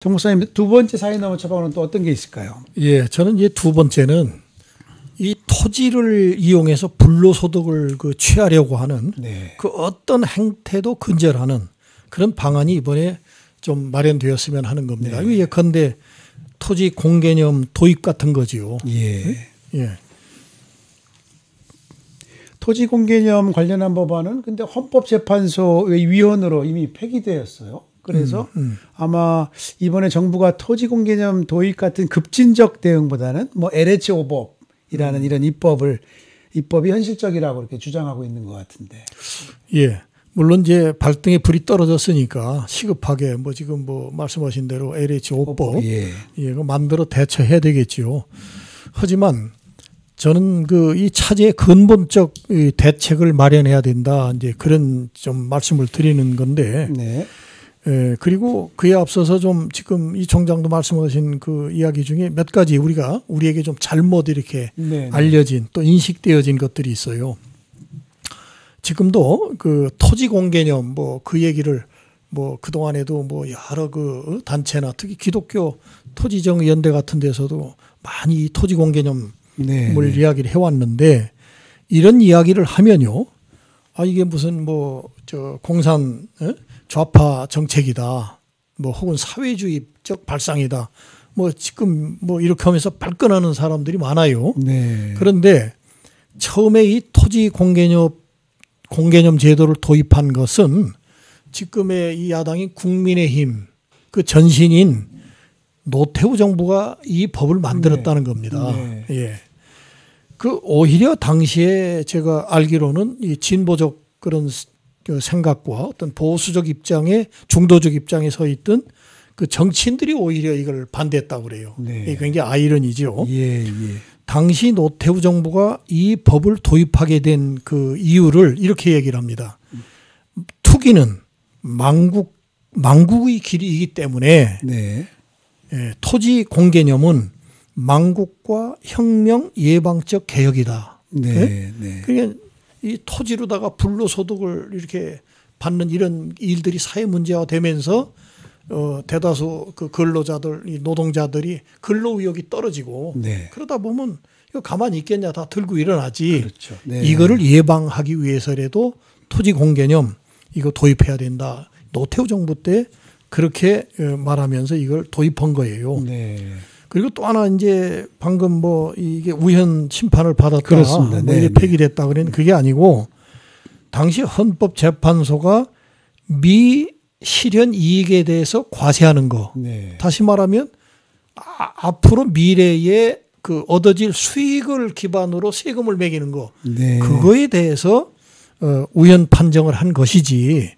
정 목사님, 두 번째 사회농업 처방은 또 어떤 게 있을까요? 예, 저는 이제 두 번째는 이 토지를 이용해서 불로소득을 취하려고 하는 네. 그 어떤 행태도 근절하는 그런 방안이 이번에 좀 마련되었으면 하는 겁니다. 네. 예컨대 토지 공개념 도입 같은 거지요. 예. 예. 토지 공개념 관련한 법안은 근데 헌법재판소의 위원으로 이미 폐기되었어요. 그래서 아마 이번에 정부가 토지 공개념 도입 같은 급진적 대응보다는 뭐 LH 5법이라는 이런 입법이 현실적이라고 이렇게 주장하고 있는 것 같은데. 예. 물론 이제 발등에 불이 떨어졌으니까 시급하게 뭐 지금 뭐 말씀하신 대로 LH 5법 예. 그 만들어 대처해야 되겠지요. 하지만 저는 이 차제의 근본적 대책을 마련해야 된다. 이제 그런 좀 말씀을 드리는 건데. 네. 예, 그리고 그에 앞서서 좀 지금 이 총장도 말씀하신 그 이야기 중에 몇 가지 우리에게 좀 잘못 이렇게 네. 알려진 또 인식되어진 것들이 있어요. 지금도 그 토지 공개념 그 얘기를 그동안에도 여러 단체나 특히 기독교 토지정의연대 같은 데서도 많이 이 토지 공개념을 네. 이야기를 해왔는데 이런 이야기를 하면요. 이게 무슨 공산 좌파 정책이다. 혹은 사회주의적 발상이다. 지금 이렇게 하면서 발끈하는 사람들이 많아요. 네. 그런데 처음에 이 토지 공개념 제도를 도입한 것은 지금의 이 야당인 국민의힘 그 전신인 노태우 정부가 이 법을 만들었다는 겁니다. 네. 예. 오히려 당시에 제가 알기로는 이 진보적 그런 생각과 어떤 보수적 입장에 중도적 입장에 서 있던 그 정치인들이 오히려 이걸 반대했다고 그래요. 네. 이게 굉장히 아이러니죠. 예. 당시 노태우 정부가 이 법을 도입하게 된 그 이유를 이렇게 얘기를 합니다. 투기는 망국의 길이기 때문에 네. 토지 공개념은 망국과 혁명 예방적 개혁이다. 네. 네. 그러니까 이 토지로다가 불로소득을 이렇게 받는 이런 일들이 사회 문제화 되면서 대다수 그 근로자들, 이 노동자들이 근로 의욕이 떨어지고 네. 그러다 보면 이거 가만히 있겠냐 다 들고 일어나지. 그렇죠. 네. 이거를 예방하기 위해서라도 토지 공개념 이거 도입해야 된다. 노태우 정부 때 그렇게 말하면서 이걸 도입한 거예요. 네. 그리고 또 하나 이제 방금 이게 우연 심판을 받았다. 그렇습니다. 네, 이게 네. 폐기됐다 그랬는데 그게 아니고 당시 헌법재판소가 미실현 이익에 대해서 과세하는 거. 네. 다시 말하면 앞으로 미래에 그 얻어질 수익을 기반으로 세금을 매기는 거. 네. 그거에 대해서 우연 판정을 한 것이지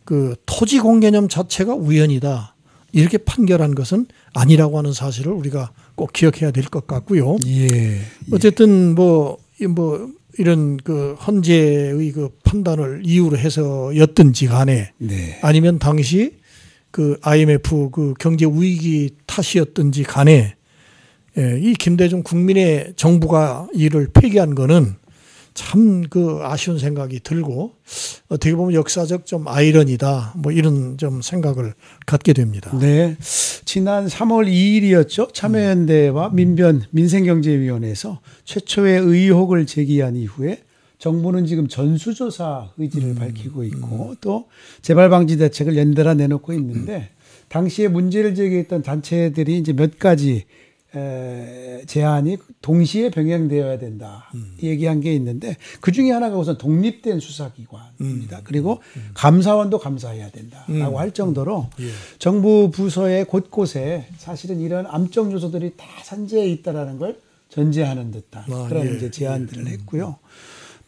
그 토지 공개념 자체가 우연이다. 이렇게 판결한 것은 아니라고 하는 사실을 우리가 꼭 기억해야 될 것 같고요. 예. 어쨌든 이런 그 헌재의 그 판단을 이유로 해서였든지 간에 네. 아니면 당시 그 IMF 그 경제 위기 탓이었든지 간에 이 김대중 국민의 정부가 이를 폐기한 거는 참 그 아쉬운 생각이 들고 어떻게 보면 역사적 좀 아이러니다 이런 좀 생각을 갖게 됩니다. 네. 지난 3월 2일이었죠. 참여연대와 민생경제위원회에서 최초의 의혹을 제기한 이후에 정부는 지금 전수조사 의지를 밝히고 있고 또 재발방지 대책을 연달아 내놓고 있는데 당시에 문제를 제기했던 단체들이 이제 몇 가지 제안이 동시에 병행되어야 된다 얘기한 게 있는데 그중에 하나가 우선 독립된 수사기관입니다. 그리고 감사원도 감사해야 된다라고 할 정도로 정부 부서의 곳곳에 사실은 이런 암적 요소들이 다 산재해 있다라는 걸 전제하는 듯한 그런 이제 제안들을 했고요.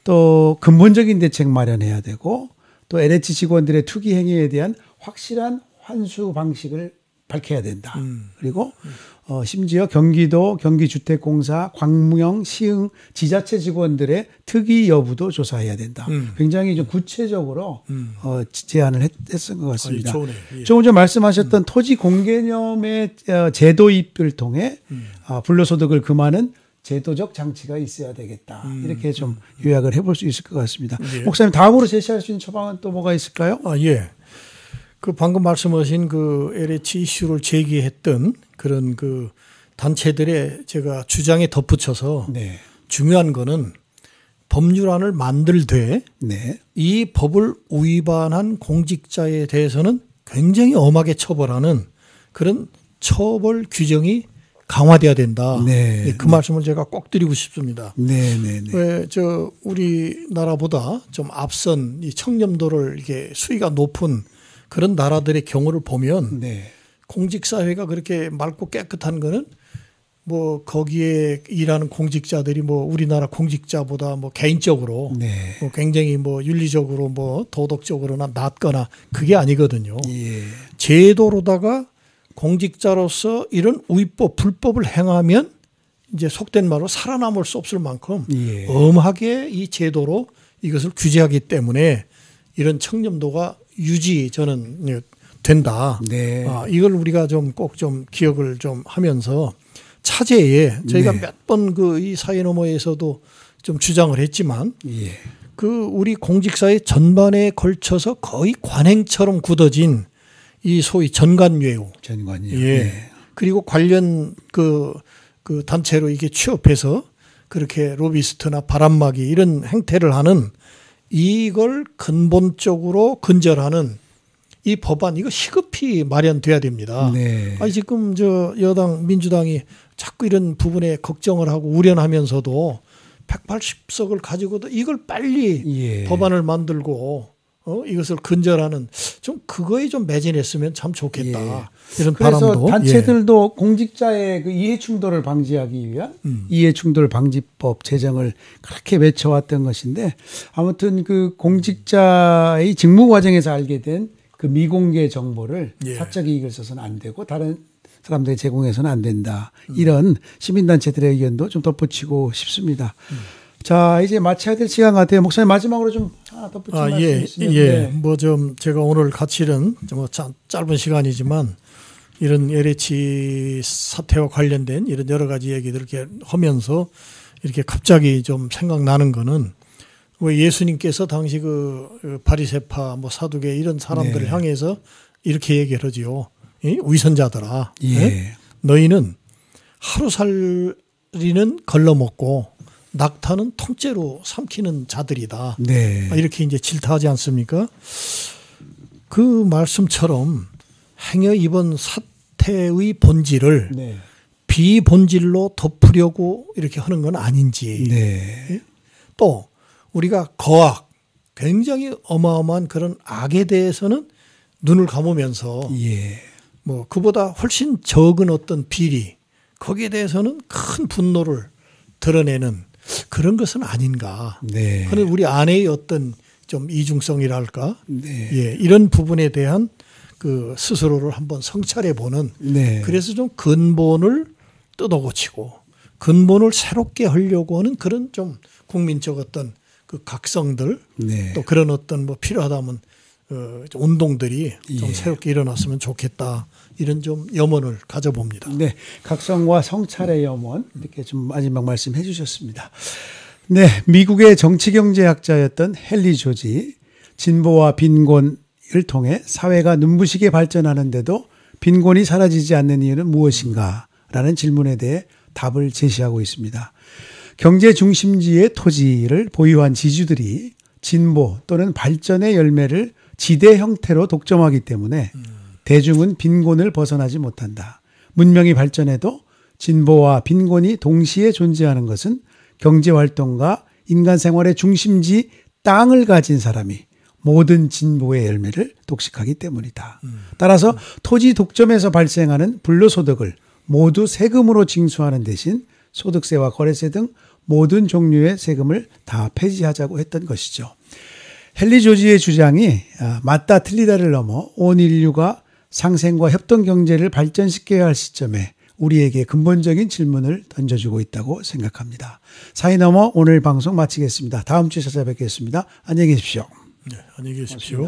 또 근본적인 대책 마련해야 되고 또 LH 직원들의 투기 행위에 대한 확실한 환수 방식을 밝혀야 된다. 그리고 심지어 경기도 경기주택공사 광명 시흥 지자체 직원들의 특이 여부도 조사해야 된다. 굉장히 좀 구체적으로 제안을 했던 것 같습니다. 조금 전 말씀하셨던 토지 공개념의 제도입을 통해 불로소득을 금하는 제도적 장치가 있어야 되겠다. 이렇게 좀 요약을 해볼 수 있을 것 같습니다. 목사님 다음으로 제시할 수 있는 처방은 또 뭐가 있을까요? 예. 그 방금 말씀하신 그 LH 이슈를 제기했던 그런 그 단체들의 제가 주장에 덧붙여서 네. 중요한 거는 법률안을 만들되 네. 이 법을 위반한 공직자에 대해서는 굉장히 엄하게 처벌하는 그런 처벌 규정이 강화돼야 된다. 네. 그 말씀을 제가 꼭 드리고 싶습니다. 네, 네, 네. 왜 저 우리나라보다 좀 앞선 이 청렴도를 이게 수위가 높은 그런 나라들의 경우를 보면 네. 공직 사회가 그렇게 맑고 깨끗한 거는 뭐 거기에 일하는 공직자들이 뭐 우리나라 공직자보다 뭐 개인적으로 네. 뭐 굉장히 뭐 윤리적으로 뭐 도덕적으로나 낮거나 그게 아니거든요. 예. 제도로다가 공직자로서 이런 위법 불법을 행하면 이제 속된 말로 살아남을 수 없을 만큼 예. 엄하게 이 제도로 이것을 규제하기 때문에 이런 청렴도가 유지 저는 된다. 네. 이걸 우리가 좀 꼭 좀 기억을 좀 하면서 차제에 저희가 네. 몇 번 그 이 사회 너머에서도 좀 주장을 했지만 예. 그 우리 공직사회 전반에 걸쳐서 거의 관행처럼 굳어진 이 소위 전관예우. 전관이요. 예. 네. 그리고 관련 그 단체로 이게 취업해서 그렇게 로비스트나 바람막이 이런 행태를 하는 이걸 근본적으로 근절하는 이 법안 이거 시급히 마련돼야 됩니다. 네. 아니 지금 저 여당 민주당이 자꾸 이런 부분에 걱정을 하고 우려하면서도 180석을 가지고도 이걸 빨리 예. 법안을 만들고 이것을 근절하는 좀 그거에 좀 매진했으면 참 좋겠다. 예. 이런 그래서 바람도 단체들도 공직자의 그 이해 충돌을 방지하기 위한 이해 충돌 방지법 제정을 그렇게 외쳐왔던 것인데 아무튼 그 공직자의 직무 과정에서 알게 된 그 미공개 정보를 예. 사적 이익을 써서는 안 되고 다른 사람들에게 제공해서는 안 된다. 이런 시민단체들의 의견도 좀 덧붙이고 싶습니다. 자, 이제 마쳐야 될 시간 같아요. 목사님 마지막으로 좀 하나 덧붙인 말씀 예, 있으면. 예. 네. 뭐 좀 제가 오늘 같이는 뭐 짧은 시간이지만 이런 LH 사태와 관련된 이런 여러 가지 얘기들 이렇게 하면서 이렇게 갑자기 좀 생각나는 거는 왜 예수님께서 당시 그 바리새파 뭐 사두개 이런 사람들을 네. 향해서 이렇게 얘기를 하지요. 위선자들아. 예. 네? 너희는 하루살이는 걸러먹고 낙타는 통째로 삼키는 자들이다. 네. 이렇게 이제 질타하지 않습니까? 그 말씀처럼 행여 이번 사태의 본질을 네. 비본질로 덮으려고 이렇게 하는 건 아닌지. 네. 또 우리가 거악, 굉장히 어마어마한 그런 악에 대해서는 눈을 감으면서 예. 뭐 그보다 훨씬 적은 어떤 비리, 거기에 대해서는 큰 분노를 드러내는 그런 것은 아닌가. 네. 그런 우리 안의 어떤 좀 이중성이랄까. 네. 예, 이런 부분에 대한 그 스스로를 한번 성찰해 보는. 네. 그래서 좀 근본을 뜯어고치고 근본을 새롭게 하려고 하는 그런 좀 국민적 어떤 그 각성들 네. 또 그런 어떤 뭐 필요하다면 운동들이 좀 예. 새롭게 일어났으면 좋겠다. 이런 좀 염원을 가져봅니다. 네. 각성과 성찰의 염원 이렇게 좀 마지막 말씀해 주셨습니다. 네. 미국의 정치경제학자였던 헨리 조지 진보와 빈곤을 통해 사회가 눈부시게 발전하는데도 빈곤이 사라지지 않는 이유는 무엇인가? 라는 질문에 대해 답을 제시하고 있습니다. 경제 중심지의 토지를 보유한 지주들이 진보 또는 발전의 열매를 지대 형태로 독점하기 때문에 대중은 빈곤을 벗어나지 못한다. 문명이 발전해도 진보와 빈곤이 동시에 존재하는 것은 경제활동과 인간 생활의 중심지 땅을 가진 사람이 모든 진보의 열매를 독식하기 때문이다. 따라서 토지 독점에서 발생하는 불로소득을 모두 세금으로 징수하는 대신 소득세와 거래세 등 모든 종류의 세금을 다 폐지하자고 했던 것이죠. 헨리 조지의 주장이 맞다 틀리다를 넘어 온 인류가 상생과 협동 경제를 발전시켜야 할 시점에 우리에게 근본적인 질문을 던져주고 있다고 생각합니다. 사이 넘어 오늘 방송 마치겠습니다. 다음 주에 찾아뵙겠습니다. 안녕히 계십시오. 네, 안녕히 계십시오.